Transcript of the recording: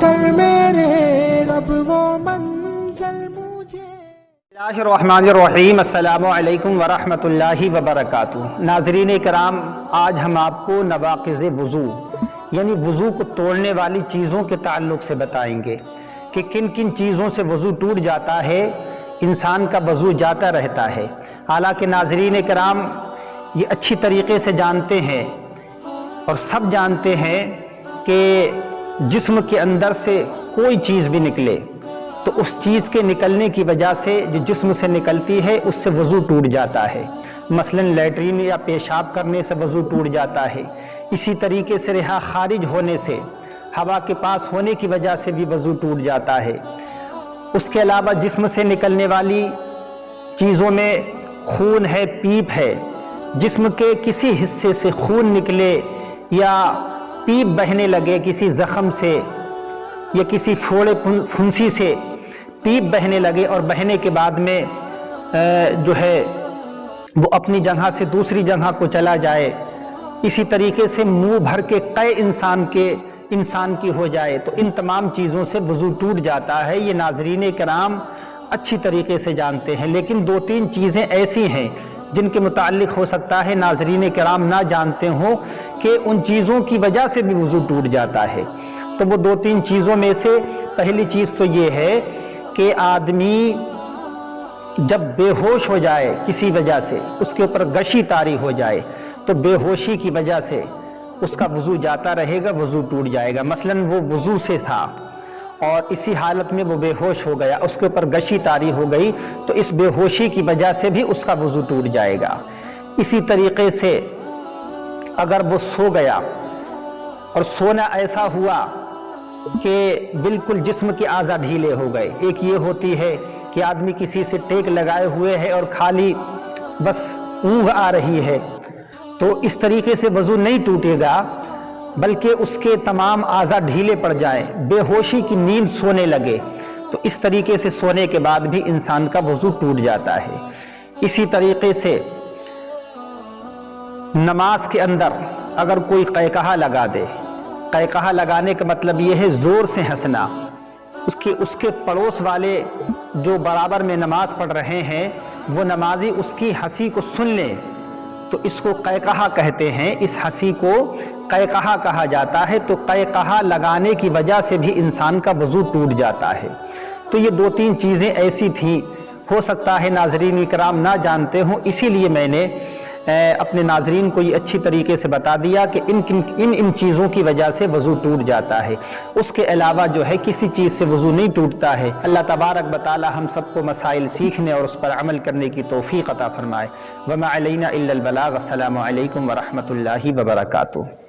कर मेरे रब वो मंज़र मुझे। बिस्मिल्लाहिर्रहमानिर्रहीम, अस्सलामु अलैकुम वरहमतुल्लाहि वबरकातुहू। नाज़रीन कराम, आज हम आपको नवाक़िज़ वज़ू यानी वज़ू को तोड़ने वाली चीज़ों के ताल्लुक़ से बताएंगे कि किन किन चीज़ों से वज़ू टूट जाता है, इंसान का वज़ू जाता रहता है। हालांकि नाज़रीन कराम ये अच्छी तरीक़े से जानते हैं और सब जानते हैं कि जिस्म के अंदर से कोई चीज़ भी निकले तो उस चीज़ के निकलने की वजह से जो जिस्म से निकलती है उससे वज़ू टूट जाता है। मसलन लैट्रीन या पेशाब करने से वज़ू टूट जाता है। इसी तरीके से रिहा खारिज होने से, हवा के पास होने की वजह से भी वज़ू टूट जाता है। उसके अलावा जिस्म से निकलने वाली चीज़ों में खून है, पीप है। जिस्म के किसी हिस्से से खून निकले या पीप बहने लगे किसी ज़ख़म से या किसी फोड़े फुंसी से पीप बहने लगे और बहने के बाद में जो है वो अपनी जगह से दूसरी जगह को चला जाए। इसी तरीके से मुंह भर के कै इंसान की हो जाए तो इन तमाम चीज़ों से वज़ू टूट जाता है। ये नाज़रीन कराम अच्छी तरीके से जानते हैं। लेकिन दो तीन चीज़ें ऐसी हैं जिनके मुताल्लिक़ हो सकता है नाज़रीन कराम ना जानते हो कि उन चीज़ों की वजह से भी वज़ू टूट जाता है। तो वो दो तीन चीज़ों में से पहली चीज़ तो ये है कि आदमी जब बेहोश हो जाए किसी वजह से, उसके ऊपर गशी तारी हो जाए तो बेहोशी की वजह से उसका वज़ू जाता रहेगा, वज़ू टूट जाएगा। मसलन वो वज़ू से था और इसी हालत में वो बेहोश हो गया, उसके ऊपर गशी तारी हो गई तो इस बेहोशी की वजह से भी उसका वज़ू टूट जाएगा। इसी तरीके से अगर वो सो गया और सोना ऐसा हुआ कि बिल्कुल जिस्म के आज़ा ढीले हो गए। एक ये होती है कि आदमी किसी से टेक लगाए हुए है और खाली बस ऊँघ आ रही है, तो इस तरीके से वज़ू नहीं टूटेगा बल्कि उसके तमाम आज़ा ढीले पड़ जाए, बेहोशी की नींद सोने लगे तो इस तरीके से सोने के बाद भी इंसान का वज़ू टूट जाता है। इसी तरीके से नमाज के अंदर अगर कोई क़हक़हा लगा दे, क़हक़हा लगाने का मतलब ये है ज़ोर से हंसना, उसके पड़ोस वाले जो बराबर में नमाज पढ़ रहे हैं वो नमाजी उसकी हंसी को सुन लें तो इसको क़हक़हा कहते हैं। इस हंसी को क़हक़हा कहा जाता है। तो क़हक़हा लगाने की वजह से भी इंसान का वज़ू टूट जाता है। तो ये दो तीन चीज़ें ऐसी थीं, हो सकता है नाज़रीन इकराम ना जानते हों, इसीलिए मैंने अपने नाज़रीन को ये अच्छी तरीके से बता दिया कि इन चीज़ों की वजह से वज़ू टूट जाता है। उसके अलावा जो है किसी चीज़ से वज़ू नहीं टूटता है। अल्लाह तबारक व तआला हम सबको मसाइल सीखने और उस पर अमल करने की तौफ़ीक़ अता फ़रमाए। वमा अलैना इल्लल बलाग़। अस्सलामु अलैकुम व रहमतुल्लाहि व बरकातुहू।